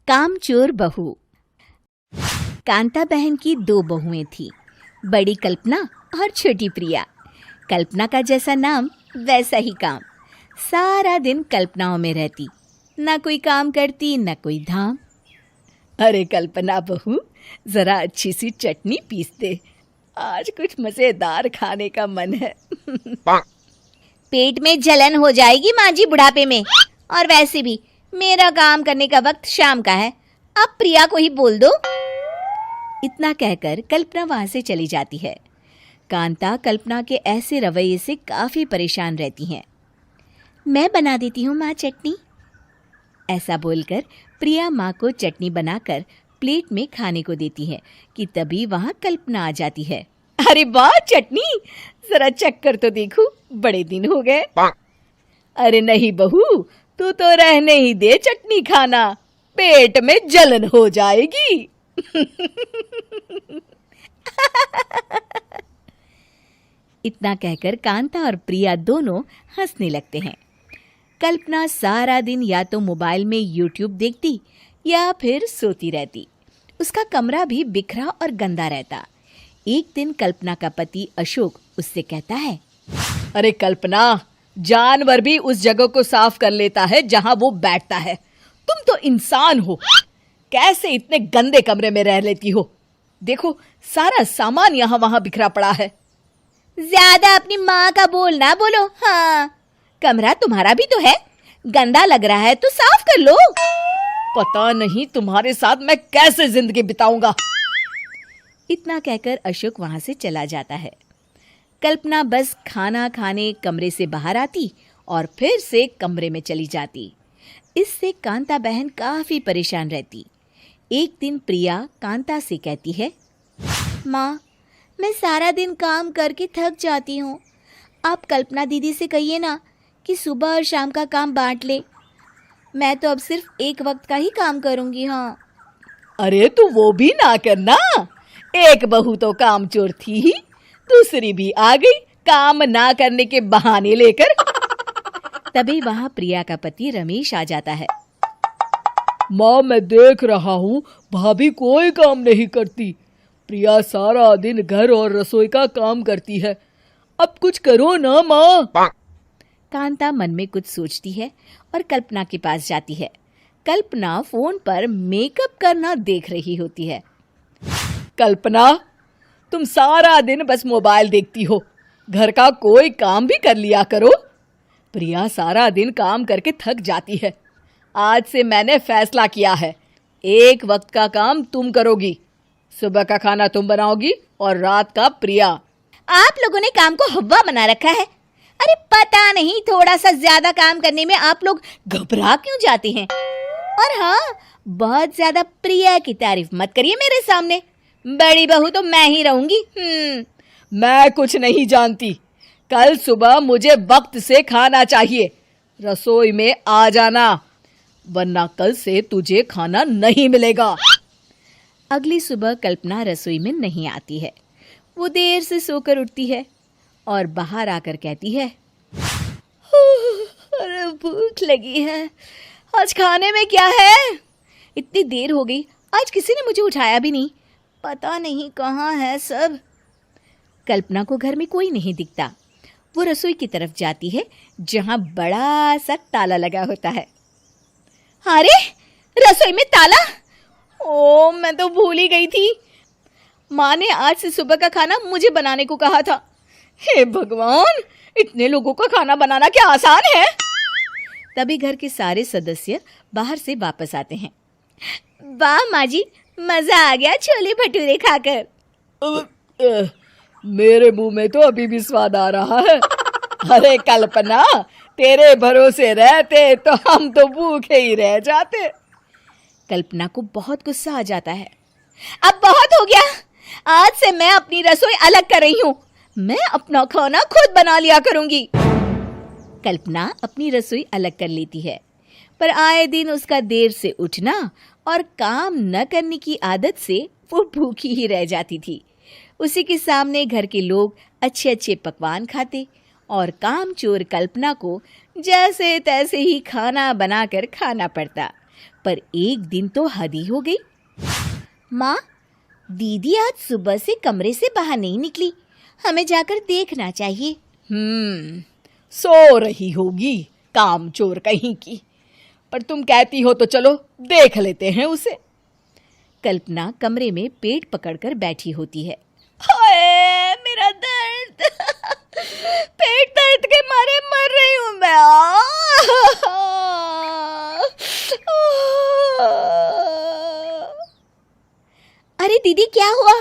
कामचोर बहू। कांता बहन की दो बहुएं थीं, बड़ी कल्पना और छोटी प्रिया। कल्पना का जैसा नाम वैसा ही काम। सारा दिन कल्पनाओं में रहती, ना कोई काम करती ना कोई धाम। अरे कल्पना बहू, जरा अच्छी सी चटनी पीस दे, आज कुछ मजेदार खाने का मन है। पेट में जलन हो जाएगी माँ जी बुढ़ापे में, और वैसे भी मेरा काम करने का वक्त शाम का है, अब प्रिया को ही बोल दो। इतना कहकर कल्पना वहां से चली जाती है। कांता कल्पना के ऐसे रवैये से काफी परेशान रहती हैं। मैं बना देती हूँ माँ चटनी, ऐसा बोलकर प्रिया माँ को चटनी बनाकर प्लेट में खाने को देती है कि तभी वहां कल्पना आ जाती है। अरे वाह चटनी, जरा चक्कर तो देखूं, बड़े दिन हो गए। अरे नहीं बहू, तू तो रहने ही दे चटनी खाना, पेट में जलन हो जाएगी। इतना कहकर कांता और प्रिया दोनों हंसने लगते हैं। कल्पना सारा दिन या तो मोबाइल में यूट्यूब देखती या फिर सोती रहती। उसका कमरा भी बिखरा और गंदा रहता। एक दिन कल्पना का पति अशोक उससे कहता है, अरे कल्पना, जानवर भी उस जगह को साफ कर लेता है जहां वो बैठता है, तुम तो इंसान हो, कैसे इतने गंदे कमरे में रह लेती हो? देखो सारा सामान यहाँ वहां बिखरा पड़ा है। ज्यादा अपनी माँ का बोल ना बोलो। हाँ, कमरा तुम्हारा भी तो है, गंदा लग रहा है तो साफ कर लो। पता नहीं तुम्हारे साथ मैं कैसे जिंदगी बिताऊंगा। इतना कहकर अशोक वहां से चला जाता है। कल्पना बस खाना खाने कमरे से बाहर आती और फिर से कमरे में चली जाती। इससे कांता बहन काफी परेशान रहती। एक दिन प्रिया कांता से कहती है, माँ, मैं सारा दिन काम करके थक जाती हूँ, आप कल्पना दीदी से कहिए ना कि सुबह और शाम का काम बांट ले, मैं तो अब सिर्फ एक वक्त का ही काम करूँगी। हाँ। अरे तू वो भी ना करना, एक बहू तो कामचोर थी ही, दूसरी भी आ गई काम ना करने के बहाने लेकर। तभी वहां प्रिया का पति रमेश आ जाता है। माँ, मैं देख रहा हूँ भाभी कोई काम नहीं करती, प्रिया सारा दिन घर और रसोई का काम करती है, अब कुछ करो ना माँ। कांता मन में कुछ सोचती है और कल्पना के पास जाती है। कल्पना फोन पर मेकअप करना देख रही होती है। कल्पना, तुम सारा दिन बस मोबाइल देखती हो, घर का कोई काम भी कर लिया करो। प्रिया सारा दिन काम करके थक जाती है, आज से मैंने फैसला किया है, एक वक्त का काम तुम करोगी, सुबह का खाना तुम बनाओगी और रात का प्रिया। आप लोगों ने काम को हव्वा बना रखा है। अरे पता नहीं थोड़ा सा ज्यादा काम करने में आप लोग घबरा क्यों जाते हैं। और हाँ, बहुत ज्यादा प्रिया की तारीफ मत करिए मेरे सामने, बड़ी बहू तो मैं ही रहूंगी। मैं कुछ नहीं जानती, कल सुबह मुझे वक्त से खाना चाहिए, रसोई में आ जाना, वरना कल से तुझे खाना नहीं मिलेगा। अगली सुबह कल्पना रसोई में नहीं आती है। वो देर से सोकर उठती है और बाहर आकर कहती है, अरे भूख लगी है, आज खाने में क्या है? इतनी देर हो गई, आज किसी ने मुझे उठाया भी नहीं, पता नहीं कहाँ है सब। कल्पना को घर में कोई नहीं दिखता। वो रसोई की तरफ जाती है जहां बड़ा सा ताला लगा होता है। अरे रसोई में ताला? ओ, मैं तो भूल ही गई थी, माँ ने आज से सुबह का खाना मुझे बनाने को कहा था। हे भगवान, इतने लोगों का खाना बनाना क्या आसान है? तभी घर के सारे सदस्य बाहर से वापस आते हैं। वाह माँ जी, मजा आ गया छोले भटूरे खाकर। मेरे मुंह में तो अभी भी स्वाद आ रहा है। अरे कल्पना, तेरे भरोसे रहते तो हम तो भूखे ही रह जाते। कल्पना को बहुत गुस्सा आ जाता है। अब बहुत हो गया, आज से मैं अपनी रसोई अलग कर रही हूँ, मैं अपना खाना खुद बना लिया करूंगी। कल्पना अपनी रसोई अलग कर लेती है, पर आए दिन उसका देर से उठना और काम न करने की आदत से वो भूखी ही रह जाती थी। उसी के सामने घर के लोग अच्छे अच्छे पकवान खाते और कामचोर कल्पना को जैसे तैसे ही खाना बनाकर खाना पड़ता। पर एक दिन तो हद ही हो गई। माँ, दीदी आज सुबह से कमरे से बाहर नहीं निकली, हमें जाकर देखना चाहिए। सो रही होगी कामचोर कहीं की, पर तुम कहती हो तो चलो देख लेते हैं उसे। कल्पना कमरे में पेट पकड़कर बैठी होती है। हाय मेरा दर्द, पेट दर्द के मारे मर रही हूं मैं। अरे दीदी, क्या हुआ?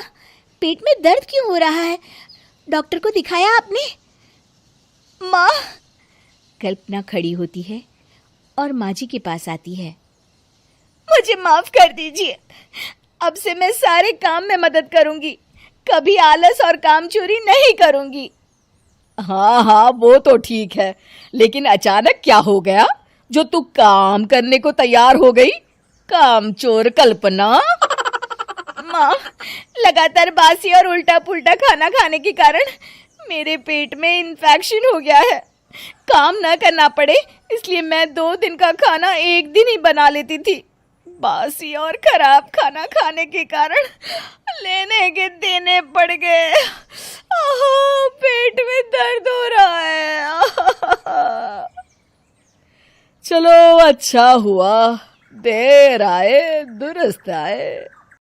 पेट में दर्द क्यों हो रहा है? डॉक्टर को दिखाया आपने? माँ, कल्पना खड़ी होती है और माँ जी के पास आती है। मुझे माफ कर दीजिए, अब से मैं सारे काम में मदद करूंगी, कभी आलस और काम चोरी नहीं करूंगी। हाँ हाँ, वो तो ठीक है, लेकिन अचानक क्या हो गया जो तू काम करने को तैयार हो गई? कामचोर कल्पना। माँ, लगातार बासी और उल्टा पुल्टा खाना खाने के कारण मेरे पेट में इन्फेक्शन हो गया है। काम न करना पड़े इसलिए मैं 2 दिन का खाना एक दिन ही बना लेती थी। बासी और खराब खाना खाने के कारण लेने के देने पड़ गए। पेट में दर्द हो रहा है। चलो अच्छा हुआ, देर आए दुरुस्त आए।